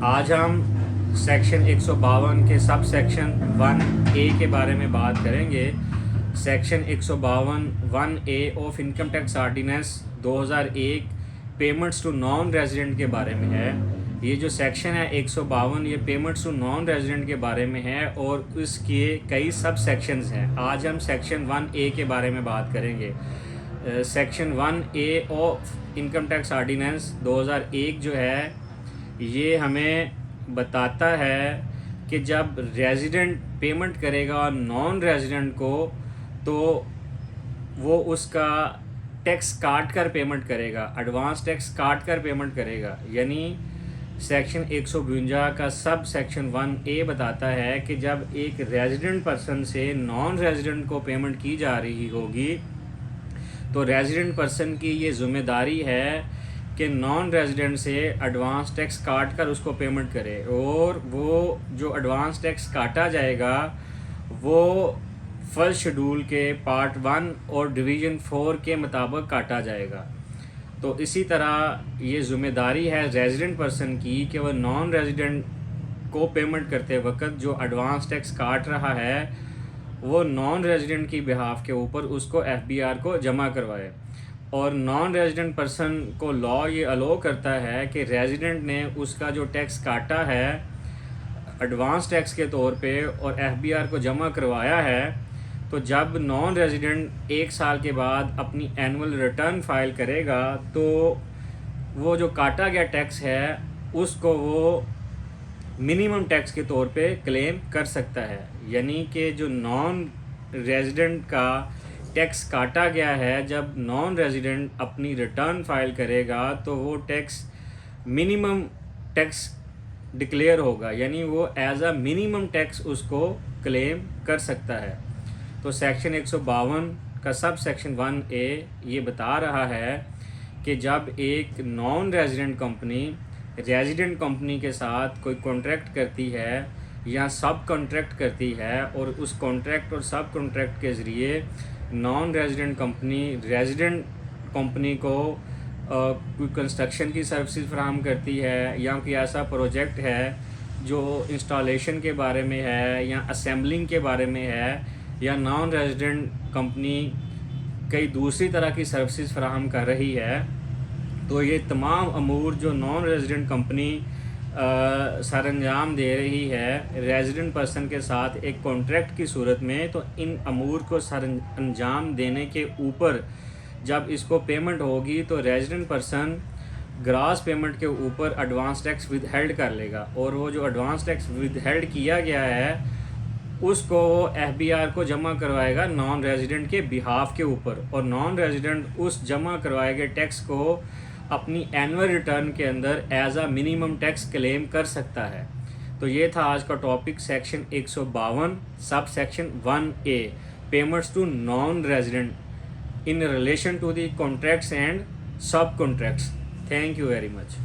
आज हम सेक्शन 152 के सब सेक्शन 1A के बारे में बात करेंगे। Section 152 1A of income tax ordinance 2001 payments to non resident के बारे में है। ये जो सेक्शन है 152 ये पेमेंट्स टू नॉन रेजिडेंट के बारे में है और इसके कई सब सेक्शंस हैं। आज हम सेक्शन 1A के बारे में बात करेंगे। Section 1A of income tax ordinance 2001 जो है ये हमें बताता है कि जब रेजिडेंट पेमेंट करेगा नॉन रेजिडेंट को तो वो उसका टैक्स काट कर पेमेंट करेगा, एडवांस टैक्स काट कर पेमेंट करेगा। यानी सेक्शन 152 का सब सेक्शन 1A बताता है कि जब एक रेजिडेंट पर्सन से नॉन रेजिडेंट को पेमेंट की जा रही होगी तो रेजिडेंट पर्सन की ये जिम्मेदारी है कि नॉन रेजिडेंट से एडवांस टैक्स काट कर उसको पेमेंट करे, और वो जो एडवांस टैक्स काटा जाएगा वो फर्स्ट शेड्यूल के पार्ट 1 और डिवीज़न 4 के मुताबिक काटा जाएगा। तो इसी तरह ये ज़िम्मेदारी है रेजिडेंट पर्सन की कि वह नॉन रेजिडेंट को पेमेंट करते वक्त जो एडवांस टैक्स काट रहा है वो नॉन रेजिडेंट की बिहाफ के ऊपर उसको FBR को जमा करवाए। और नॉन रेजिडेंट पर्सन को लॉ ये अलो करता है कि रेजिडेंट ने उसका जो टैक्स काटा है एडवांस टैक्स के तौर पे और FBR को जमा करवाया है, तो जब नॉन रेजिडेंट 1 साल के बाद अपनी एनुअल रिटर्न फाइल करेगा तो वो जो काटा गया टैक्स है उसको वो मिनिमम टैक्स के तौर पे क्लेम कर सकता है। यानी कि जो नॉन रेजिडेंट का टैक्स काटा गया है जब नॉन रेजिडेंट अपनी रिटर्न फाइल करेगा तो वो टैक्स मिनिमम टैक्स डिक्लेयर होगा, यानी वो एज अ मिनिमम टैक्स उसको क्लेम कर सकता है। तो सेक्शन 152 का सब सेक्शन 1A ये बता रहा है कि जब एक non resident company resident company के साथ कोई कॉन्ट्रैक्ट करती है या सब कॉन्ट्रैक्ट करती है और उस कॉन्ट्रैक्ट और सब कॉन्ट्रैक्ट के ज़रिए non resident company resident company को कोई कंस्ट्रक्शन की सर्विसेज फराहम करती है या कोई ऐसा प्रोजेक्ट है जो इंस्टॉलेशन के बारे में है या असेंबलिंग के बारे में है या नॉन रेजिडेंट कंपनी कई दूसरी तरह की सर्विसेज फराहम कर रही है, तो ये तमाम अमूर जो नॉन रेजिडेंट कंपनी सरअंजाम दे रही है रेजिडेंट पर्सन के साथ एक कॉन्ट्रैक्ट की सूरत में, तो इन अमूर को सरअंजाम देने के ऊपर जब इसको पेमेंट होगी तो रेजिडेंट पर्सन ग्रास पेमेंट के ऊपर एडवांस टैक्स विद हेल्ड कर लेगा, और वो जो एडवांस टैक्स विद हेल्ड किया गया है उसको वो FBR को जमा करवाएगा नॉन रेजिडेंट के बिहाफ के ऊपर, और नॉन रेजिडेंट उस जमा करवाए गए टैक्स को अपनी एनुअल रिटर्न के अंदर as a minimum tax claim कर सकता है। तो ये था आज का topic section 152 sub section 1A payments to non resident in relation to the contracts and sub contracts. Thank you very much.